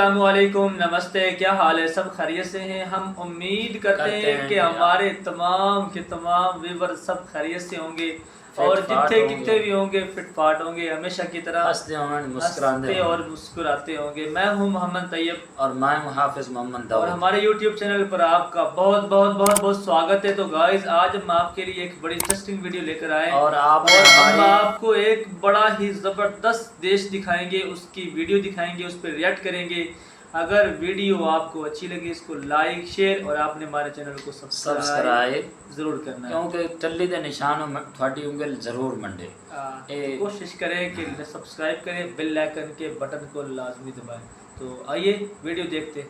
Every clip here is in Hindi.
अस्सलामुअलैकुम, नमस्ते। क्या हाल है? सब खैरियत से हैं? हम उम्मीद करते हैं कि हमारे तमाम के तमाम व्यूअर सब खैरियत से होंगे और जितने कितने भी होंगे फिट फाट होंगे, हमेशा की तरह हंसते और मुस्कुराते होंगे। मैं हूं मोहम्मद तैयब और मैं हूं हाफिज मोहम्मद दाऊद और हमारे यूट्यूब चैनल पर आपका बहुत बहुत बहुत बहुत स्वागत है। तो गाइस, आज हम आपके लिए एक बड़ी इंटरेस्टिंग वीडियो लेकर आए और हम आपको एक बड़ा ही ज़बरदस्त देश दिखाएंगे, उसकी वीडियो दिखाएंगे, उस पर रिएक्ट करेंगे। अगर वीडियो आपको अच्छी लगे इसको लाइक शेयर और आपने हमारे चैनल को सब्सक्राइब जरूर करना है, क्योंकि टल्ली के निशानों में थोड़ी उंगल जरूर मंडे। कोशिश करें कि सब्सक्राइब करें, बेल आइकन के बटन को लाजमी दबाएं। तो आइए वीडियो देखते हैं।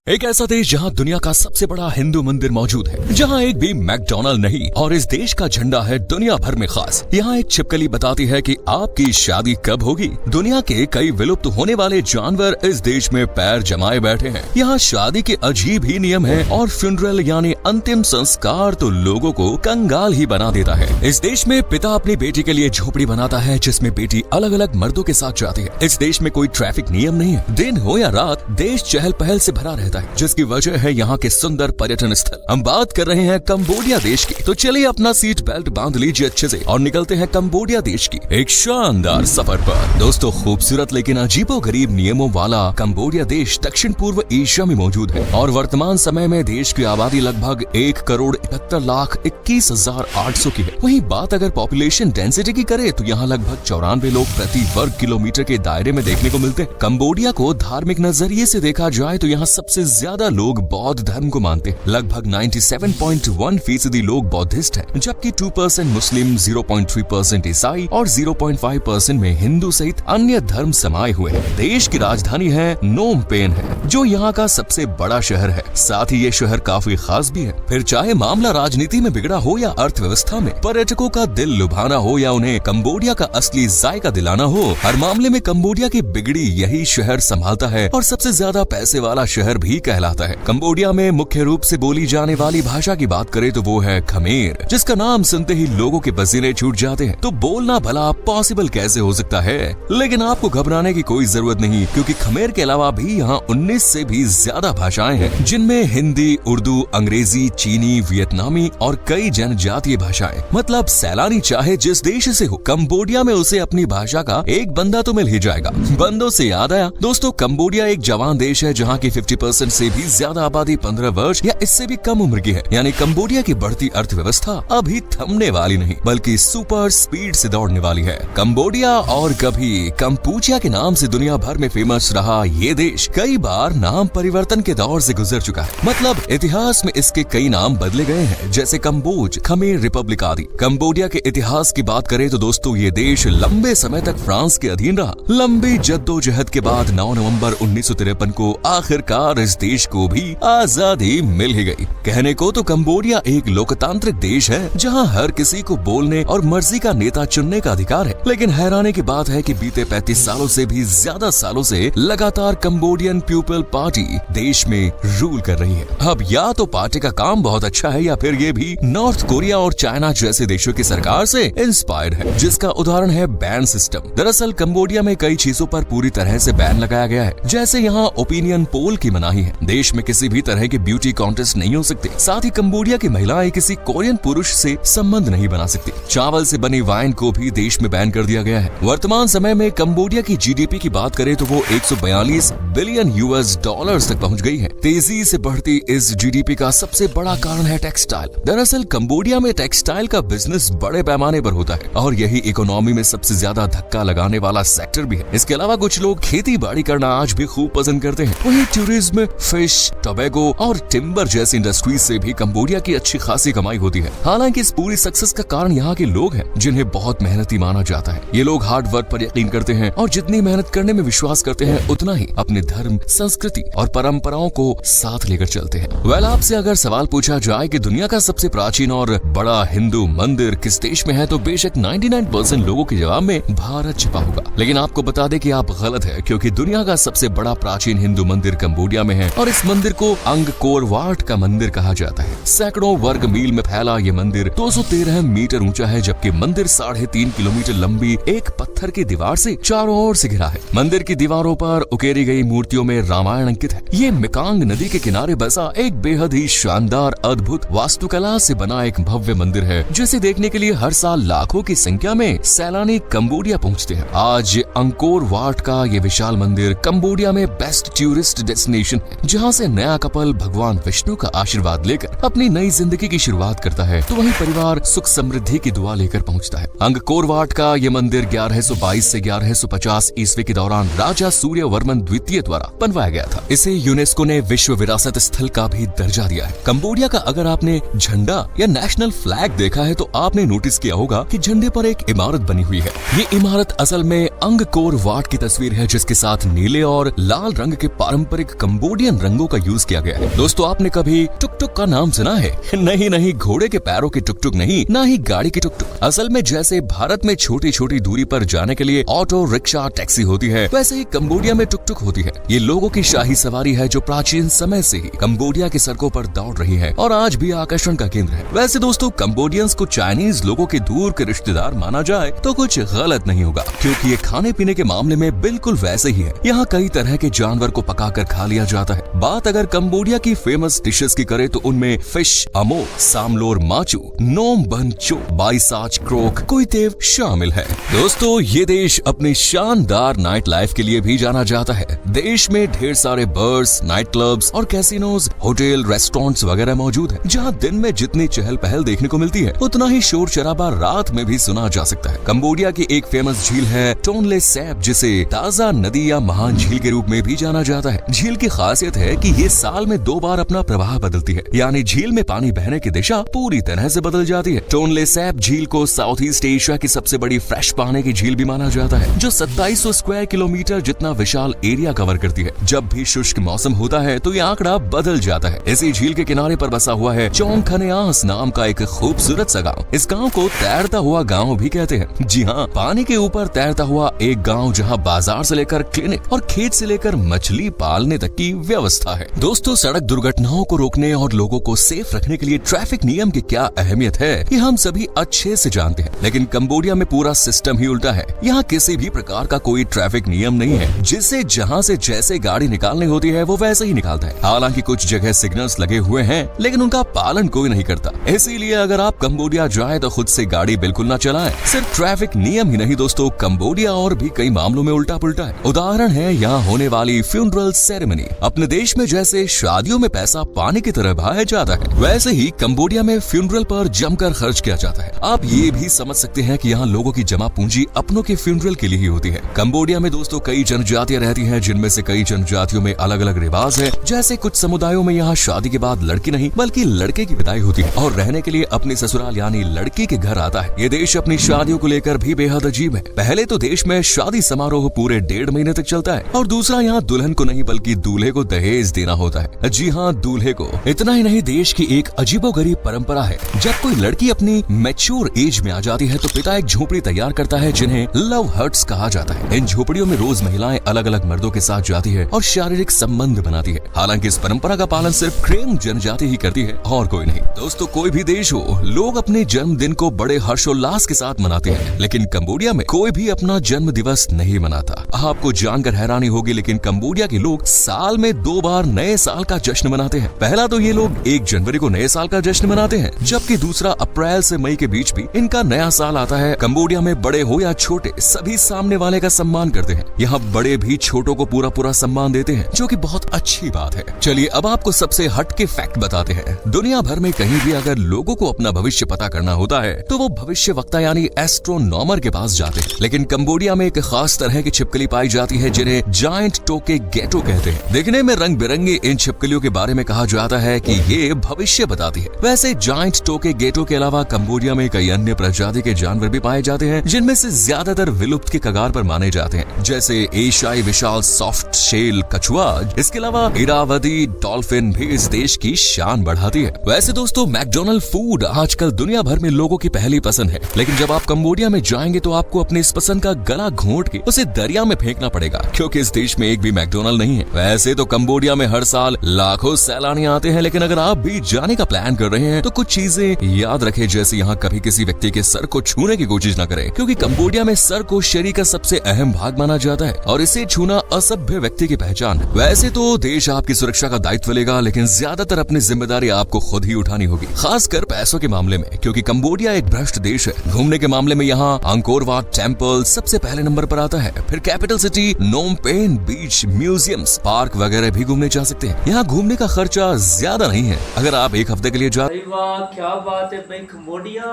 एक ऐसा देश जहां दुनिया का सबसे बड़ा हिंदू मंदिर मौजूद है, जहां एक भी मैकडॉनल्ड नहीं और इस देश का झंडा है दुनिया भर में खास। यहाँ एक छिपकली बताती है कि आपकी शादी कब होगी। दुनिया के कई विलुप्त होने वाले जानवर इस देश में पैर जमाए बैठे हैं। यहाँ शादी के अजीब ही नियम हैं और फ्यूनरल यानी अंतिम संस्कार तो लोगों को कंगाल ही बना देता है। इस देश में पिता अपनी बेटी के लिए झोपड़ी बनाता है जिसमें बेटी अलग अलग मर्दों के साथ जाती है। इस देश में कोई ट्रैफिक नियम नहीं है। दिन हो या रात देश चहल पहल से भरा रहता है, जिसकी वजह है यहाँ के सुंदर पर्यटन स्थल। हम बात कर रहे हैं कंबोडिया देश की। तो चलिए अपना सीट बेल्ट बांध लीजिए अच्छे से और निकलते हैं कंबोडिया देश की एक शानदार सफर पर। दोस्तों, खूबसूरत लेकिन अजीबोगरीब नियमों वाला कंबोडिया देश दक्षिण पूर्व एशिया में मौजूद है और वर्तमान समय में देश की आबादी लगभग 1,71,21,800 की है। वहीं बात अगर पॉपुलेशन डेंसिटी की करे तो यहाँ लगभग 94 लोग प्रति वर्ग किलोमीटर के दायरे में देखने को मिलते हैं। कंबोडिया को धार्मिक नजरिए से देखा जाए तो यहाँ सबसे ज्यादा लोग बौद्ध धर्म को मानते हैं। लगभग 97.1% लोग बौद्धिस्ट हैं, जबकि 2% मुस्लिम, 0.3% ईसाई और 0.5% में हिंदू सहित अन्य धर्म समाये हुए हैं। देश की राजधानी है नोम पेन है, जो यहाँ का सबसे बड़ा शहर है। साथ ही ये शहर काफी खास भी है। फिर चाहे मामला राजनीति में बिगड़ा हो या अर्थव्यवस्था में, पर्यटकों का दिल लुभाना हो या उन्हें कंबोडिया का असली जायका दिलाना हो, हर मामले में कंबोडिया की बिगड़ी यही शहर संभालता है और सबसे ज्यादा पैसे वाला शहर भी कहलाता है। कंबोडिया में मुख्य रूप से बोली जाने वाली भाषा की बात करें तो वो है खमेर, जिसका नाम सुनते ही लोगों के पसीने छूट जाते हैं। तो बोलना भला पॉसिबल कैसे हो सकता है? लेकिन आपको घबराने की कोई जरूरत नहीं, क्योंकि खमेर के अलावा भी यहाँ 19 से भी ज्यादा भाषाएं हैं, जिनमें हिंदी, उर्दू, अंग्रेजी, चीनी, वियतनामी और कई जनजातीय भाषाएं। मतलब सैलानी चाहे जिस देश से हो, कंबोडिया में उसे अपनी भाषा का एक बंदा तो मिल ही जाएगा। बंदों से याद आया दोस्तों, कंबोडिया एक जवान देश है जहाँ की 50% से भी ज्यादा आबादी 15 वर्ष या इससे भी कम उम्र की है। यानी कंबोडिया की बढ़ती अर्थव्यवस्था अभी थमने वाली नहीं, बल्कि सुपर स्पीड से दौड़ने वाली है। कंबोडिया और कभी कंपूचिया के नाम से दुनिया भर में फेमस रहा ये देश कई बार नाम परिवर्तन के दौर से गुजर चुका है। मतलब इतिहास में इसके कई नाम बदले गए हैं, जैसे कंबोज, खमेर रिपब्लिक आदि। कंबोडिया के इतिहास की बात करें तो दोस्तों, ये देश लंबे समय तक फ्रांस के अधीन रहा। लंबी जद्दोजहद के बाद 9 नवंबर 1953 को आखिरकार इस देश को भी आजादी मिल ही गई। कहने को तो कंबोडिया एक लोकतांत्रिक देश है जहां हर किसी को बोलने और मर्जी का नेता चुनने का अधिकार है। लेकिन हैरानी की बात है कि बीते 35 सालों से भी ज्यादा सालों से लगातार कंबोडियन पीपल पार्टी देश में रूल कर रही है। अब या तो पार्टी का काम बहुत अच्छा है या फिर ये भी नॉर्थ कोरिया और चाइना जैसे देशों की सरकार से इंस्पायर्ड है, जिसका उदाहरण है बैन सिस्टम। दरअसल कंबोडिया में कई चीजों पर पूरी तरह से बैन लगाया गया है, जैसे यहाँ ओपिनियन पोल की मनाही है। देश में किसी भी तरह के ब्यूटी कॉन्टेस्ट नहीं हो सकते। साथ ही कंबोडिया की महिलाएं किसी कोरियन पुरुष से संबंध नहीं बना सकती। चावल से बनी वाइन को भी देश में बैन कर दिया गया है। वर्तमान समय में कंबोडिया की जीडीपी की बात करें तो वो 142 बिलियन US डॉलर्स तक पहुंच गई है। तेजी से बढ़ती इस जीडीपी का सबसे बड़ा कारण है टेक्सटाइल। दरअसल कंबोडिया में टेक्सटाइल का बिजनेस बड़े पैमाने पर होता है और यही इकोनॉमी में सबसे ज्यादा धक्का लगाने वाला सेक्टर भी है। इसके अलावा कुछ लोग खेती बाड़ी करना आज भी खूब पसंद करते हैं। वहीं टूरिज्म, फिश, टोबैगो और टिम्बर जैसी इंडस्ट्रीज से भी कंबोडिया की अच्छी खासी कमाई होती है। हालांकि इस पूरी सक्सेस का कारण यहाँ के लोग हैं, जिन्हें बहुत मेहनती माना जाता है। ये लोग हार्ड वर्क पर यकीन करते हैं और जितनी मेहनत करने में विश्वास करते हैं, उतना ही अपने धर्म, संस्कृति संस्कृति और परंपराओं को साथ लेकर चलते हैं। वेल, आपसे अगर सवाल पूछा जाए कि दुनिया का सबसे प्राचीन और बड़ा हिंदू मंदिर किस देश में है, तो बेशक 99% लोगों के जवाब में भारत छिपा होगा। लेकिन आपको बता दें कि आप गलत है, क्योंकि दुनिया का सबसे बड़ा प्राचीन हिंदू मंदिर कंबोडिया में है और इस मंदिर को अंगकोर वाट का मंदिर कहा जाता है। सैकड़ों वर्ग मील में फैला ये मंदिर 213 मीटर ऊंचा है, जबकि मंदिर 3.5 किलोमीटर लंबी एक पत्थर की दीवार से चारों ओर से घिरा है। मंदिर की दीवारों पर उकेरी गई मूर्तियों में रामायण अंकित है। ये मिकांग नदी के किनारे बसा एक बेहद ही शानदार अद्भुत वास्तुकला से बना एक भव्य मंदिर है, जिसे देखने के लिए हर साल लाखों की संख्या में सैलानी कंबोडिया पहुंचते हैं। आज अंकोर वाट का ये विशाल मंदिर कंबोडिया में बेस्ट टूरिस्ट डेस्टिनेशन है, जहां से नया कपल भगवान विष्णु का आशीर्वाद लेकर अपनी नई जिंदगी की शुरुआत करता है, तो वहीं परिवार सुख समृद्धि की दुआ लेकर पहुंचता है। अंगकोर वाट का ये मंदिर 1122 से 1150 ईस्वी के दौरान राजा सूर्यवर्मन द्वितीय द्वारा बनवाया गया था। इसे यूनेस्को ने विश्व विरासत स्थल का भी दर्जा दिया है। कंबोडिया का अगर आपने झंडा या नेशनल फ्लैग देखा है, तो आपने नोटिस किया होगा कि झंडे पर एक इमारत बनी हुई है। ये इमारत असल में अंगकोर वाट की तस्वीर है, जिसके साथ नीले और लाल रंग के पारंपरिक कंबोडियन रंगों का यूज किया गया है। दोस्तों, आपने कभी टुक टुक का नाम सुना है? नहीं, घोड़े के पैरों की टुक टुक नहीं, ना ही गाड़ी की टुक टुक। असल में जैसे भारत में छोटी छोटी दूरी पर जाने के लिए ऑटो रिक्शा टैक्सी होती है, वैसे ही कंबोडिया में टुक टुक होती है। ये लोगों की शाही सवारी है, जो प्राचीन समय से ही कंबोडिया की सड़कों पर दौड़ रही है और आज भी आकर्षण का केंद्र है। वैसे दोस्तों, कंबोडियंस को चाइनीज लोगों के दूर के रिश्तेदार माना जाए तो कुछ गलत नहीं होगा, क्योंकि ये खाने पीने के मामले में बिल्कुल वैसे ही है। यहाँ कई तरह के जानवर को पकाकर खा लिया जाता है। बात अगर कंबोडिया की फेमस डिशेस की करे, तो उनमें फिश अमो, सामलोर माचू, नोम बन चो, बाइसाच क्रोक, कुइतेव शामिल है। दोस्तों, ये देश अपनी शानदार नाइट लाइफ के लिए भी जाना जाता है। देश में ढेर सारे बार्स, नाइट क्लब्स और कैसीनोज, होटल, रेस्टोरेंट्स वगैरह मौजूद है, जहाँ दिन में जितनी चहल पहल देखने को मिलती है, उतना ही शोर शराबा रात में भी सुना जा सकता है। कंबोडिया की एक फेमस झील है टोनले सैप, जिसे ताजा नदी या महान झील के रूप में भी जाना जाता है। झील की खासियत है कि ये साल में 2 बार अपना प्रवाह बदलती है, यानी झील में पानी बहने की दिशा पूरी तरह से बदल जाती है। टोनले सैप झील को साउथ ईस्ट एशिया की सबसे बड़ी फ्रेश पानी की झील भी माना जाता है, जो 2700 स्क्वायर किलोमीटर जितना विशाल एरिया कवर करती है। जब भी शुष्क मौसम होता है, तो ये आंकड़ा बदल जाता है। इसी झील के किनारे पर बसा हुआ है चोंगखनेआस नाम का एक खूबसूरत सा गाँव। इस गाँव को तैरता हुआ गाँव भी कहते हैं। जी हाँ, पानी के ऊपर तैरता हुआ एक गाँव, जहाँ बाजार से लेकर क्लिनिक और खेत से लेकर मछली पालने तक की व्यवस्था है। दोस्तों, सड़क दुर्घटनाओं को रोकने और लोगों को सेफ रखने के लिए ट्रैफिक नियम की क्या अहमियत है, ये हम सभी अच्छे से जानते हैं। लेकिन कंबोडिया में पूरा सिस्टम ही उल्टा है। यहाँ किसी भी प्रकार का कोई ट्रैफिक नियम नहीं है, जिससे जहाँ से जैसे गाड़ी निकालनी होती है, वो वैसे ही निकालता है। हालांकि कुछ जगह सिग्नल्स लगे हुए हैं, लेकिन उनका पालन कोई नहीं करता। इसीलिए अगर आप कंबोडिया जाएं, तो खुद से गाड़ी बिल्कुल न चलाएं। सिर्फ ट्रैफिक नियम ही नहीं दोस्तों, कंबोडिया और भी कई मामलों में उल्टा पुल्टा है। उदाहरण है यहाँ होने वाली फ्यूनरल सेरेमनी। अपने देश में जैसे शादियों में पैसा पानी की तरह बहाया जाता है, वैसे ही कंबोडिया में फ्यूनरल पर जमकर खर्च किया जाता है। आप ये भी समझ सकते हैं कि यहाँ लोगों की जमा पूंजी अपनों के फ्यूनरल के लिए ही होती है। कंबोडिया में दोस्तों कई जनजातियां रहती हैं, जिनमें से कई जनजातियों में अलग अलग रिवाज है। जैसे कुछ समुदायों में यहाँ शादी के बाद लड़की नहीं बल्कि लड़के की विदाई होती है और रहने के लिए अपने ससुराल यानी लड़की के घर आता है। ये देश अपनी शादियों को लेकर भी बेहद अजीब है। पहले तो देश में शादी समारोह पूरे 1.5 महीने तक चलता है और दूसरा यहाँ दुल्हन को नहीं बल्कि दूल्हे को दहेज देना होता है। जी हाँ, दूल्हे को। इतना ही नहीं, देश की एक अजीबोगरीब परंपरा है। जब कोई लड़की अपनी मैच्योर एज में आ जाती है, तो पिता एक झोपड़ी तैयार करता है, जिन्हें लव हट्स कहा जाता है। इन झोपड़ियों में रोज महिलाएं अलग अलग मर्दों के साथ जाती है और शारीरिक संबंध बनाती है। हालांकि इस परंपरा का पालन सिर्फ क्रेम जनजाति ही करती है और कोई नहीं। दोस्तों, कोई भी देश हो, लोग अपने जन्मदिन को बड़े हर्षोल्लास के साथ मनाते हैं, लेकिन कंबोडिया में कोई भी अपना जन्म दिवस नहीं मनाता। आपको जानकर हैरानी होगी, लेकिन कंबोडिया के लोग साल में 2 बार नए साल का जश्न मनाते हैं। पहला तो ये लोग 1 जनवरी को नए साल का जश्न मनाते हैं, जबकि दूसरा अप्रैल से मई के बीच भी इनका नया साल आता है। कंबोडिया में बड़े हो या छोटे, सभी सामने वाले का सम्मान करते हैं। यहाँ बड़े भी छोटों को पूरा पूरा सम्मान देते हैं, जो कि बहुत अच्छी बात है। चलिए अब आपको सबसे हटके फैक्ट बताते हैं। दुनिया भर में कहीं भी अगर लोगों को अपना भविष्य पता करना होता है, तो वो भविष्य वक्ता यानी एस्ट्रोनॉमर के पास जाते हैं। लेकिन कंबोडिया में एक खास तरह की छिपकली पाई जाती है, जिन्हें जायंट टोके गेटो कहते हैं। देखने में रंग बिरंगी इन छिपकलियों के बारे में कहा जाता है कि ये भविष्य बताती है। वैसे जायंट टोके गेटो के अलावा कंबोडिया में कई अन्य प्रजाति के जानवर भी पाए जाते हैं, जिनमें से ज्यादातर विलुप्त के कगार पर माने जाते हैं। जैसे एशियाई विशाल सॉफ्ट शेल कछुआ, इसके अलावा इरावदी डॉल्फिन भी इस देश की शान बढ़ाती है। वैसे दोस्तों, मैकडोनल्ड फूड आजकल दुनिया भर में लोगों की पहली पसंद है, लेकिन जब आप कंबोडिया में जाएंगे तो आपको अपने इस पसंद का गला घोंट के उसे दरिया में फेंकना पड़ेगा, क्योंकि इस देश में एक भी मैकडोनल्ड नहीं है। वैसे तो कंबोडिया में हर साल लाखों सैलानी आते हैं, लेकिन अगर आप भी जाने का प्लान कर रहे हैं तो कुछ चीजें याद रखें, जैसे यहाँ कभी किसी व्यक्ति के सर को छूने की कोशिश न करें, क्योंकि कंबोडिया में सर को शरीर का सबसे अहम भाग माना जाता है और इसे छूना असभ्य व्यक्ति की पहचान है। वैसे तो देश आपकी सुरक्षा का दायित्व लेगा, लेकिन ज्यादातर अपनी जिम्मेदारी आपको खुद ही उठानी होगी, खासकर पैसों के मामले में, क्योंकि कंबोडिया एक भ्रष्ट देश है। घूमने के मामले में यहाँ अंकोर वाट टेम्पल सबसे पहले नंबर पर आता है, फिर कैपिटल सिटी नोम पेन बीच, म्यूजियम्स, पार्क वगैरह भी घूमने जा सकते हैं। यहाँ घूमने का खर्चा ज्यादा नहीं है अगर आप एक हफ्ते के लिए जा। वाह क्या बात है भाई, कंबोडिया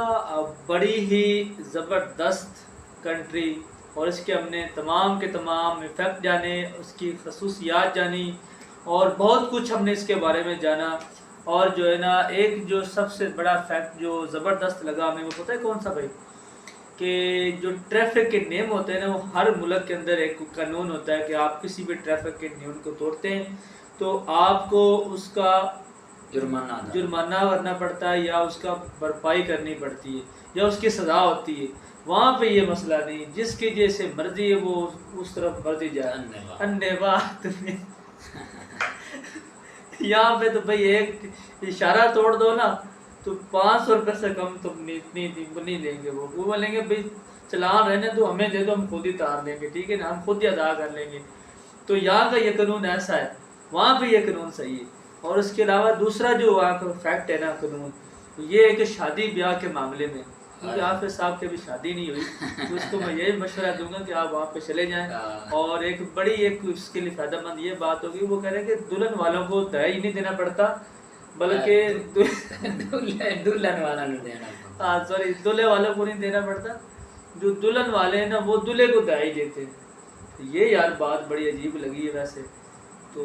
बड़ी ही जबरदस्त कंट्री, और इसके हमने तमाम के तमाम इफेक्ट जाने, उसकी खसूसियात जानी और बहुत कुछ हमने इसके बारे में जाना। और जो है ना, एक जो सबसे बड़ा फैक्ट जो ज़बरदस्त लगा हमें, वो पता है कौन सा भाई, कि जो ट्रैफिक के नियम होते हैं ना, वो हर मुल्क के अंदर एक कानून होता है कि आप किसी भी ट्रैफिक के नियम को तोड़ते हैं तो आपको उसका जुर्माना भरना पड़ता है, या उसका भरपाई करनी पड़ती है, या उसकी सज़ा होती है। वहाँ पे ये मसला नहीं, जिसकी जैसे मर्जी है वो उस तरफ मर्जी जाए। अन्य यहाँ पे तो भाई एक इशारा तोड़ दो ना तो 500 रुपये से कम तो नहीं देंगे। वो बोलेंगे भाई चलान रहने तो हमें दे दो, हम खुद ही तार लेंगे, ठीक है ना, हम खुद ही अदा कर लेंगे। तो यहाँ का ये कानून ऐसा है, वहाँ पे ये कानून सही है। और उसके अलावा दूसरा जो वहाँ का फैक्ट है ना कानून, ये है कि शादी ब्याह के मामले में, क्योंकि हाफिज साहब की अभी शादी नहीं हुई, तो उसको मैं यही मशवरा दूंगा कि आप वहाँ पे चले जाएं। और एक बड़ी एक उसके लिए फ़ायदेमंद ये बात होगी, वो कह रहे हैं कि दुल्हन वालों को दहेज नहीं देना पड़ता, बल्कि दुल्हन वाला नहीं देना, हाँ सॉरी, दूल्हे वालों को नहीं देना पड़ता, जो दुल्हन वाले हैं ना वो दूल्हे को दहेज देते हैं। तो ये यार बात बड़ी अजीब लगी है वैसे, तो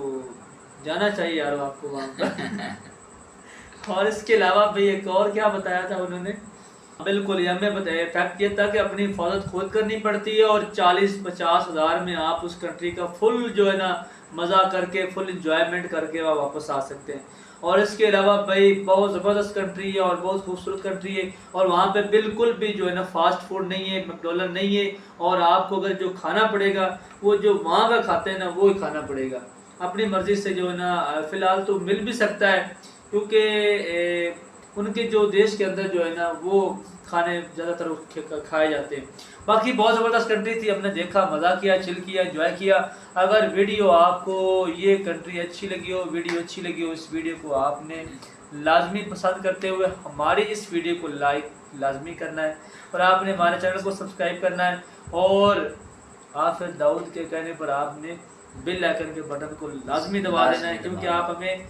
जाना चाहिए यार आपको वहाँ पर। और इसके अलावा भाई एक और क्या बताया था उन्होंने, बिल्कुल ये हमें बताया, फैक्ट ये था कि अपनी हिफाजत खुद करनी पड़ती है और 40-50 हज़ार में आप उस कंट्री का फुल जो है ना मज़ा करके, फुल इंजॉयमेंट करके आप वापस आ सकते हैं। और इसके अलावा भाई बहुत ज़बरदस्त कंट्री है और बहुत खूबसूरत कंट्री है, और वहाँ पे बिल्कुल भी जो है ना फास्ट फूड नहीं है, मैकडॉनल्ड नहीं है, और आपको अगर जो खाना पड़ेगा वो जो वहाँ का खाते हैं ना वो ही खाना पड़ेगा, अपनी मर्ज़ी से जो है ना। फ़िलहाल तो मिल भी सकता है, क्योंकि उनके जो देश के अंदर जो है ना वो खाने ज़्यादातर खाए जाते हैं। बाकी बहुत ज़बरदस्त कंट्री थी, हमने देखा, मज़ा किया, चिल किया, एंजॉय किया। अगर वीडियो आपको ये कंट्री अच्छी लगी हो, वीडियो अच्छी लगी हो, इस वीडियो को आपने लाजमी पसंद करते हुए हमारी इस वीडियो को लाइक लाजमी करना है, और आपने हमारे चैनल को सब्सक्राइब करना है, और हाफिज दाऊद के कहने पर आपने बेल आइकन के बटन को लाजमी दबा देना है, क्योंकि आप हमें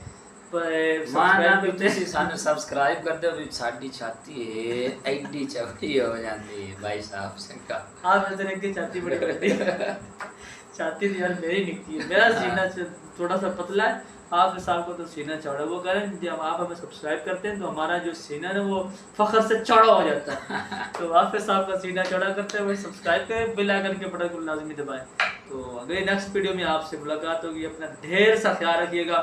सब्सक्राइब करते हो साड़ी छाती है एडी चौड़ी हो जाती है भाई साहब से का। आप इधर की छाती बड़ी करती है, छाती तो यार मेरी निकती है, मेरा सीना थोड़ा सा पतला है, आप साहब को तो सीना चौड़ा। वो कह रहे हैं जब आप हमें सब्सक्राइब करते हैं तो हमारा जो सीना है वो फखर से चौड़ा हो जाता है। तो आप साहब का सीना चौड़ा करते हैं, वही सब्सक्राइब करें, बेल आइकन के बटन को लाजमी दबाएं। तो अगले नेक्स्ट वीडियो में आपसे मुलाकात होगी, अपना ढेर सा ख्याल रखिएगा।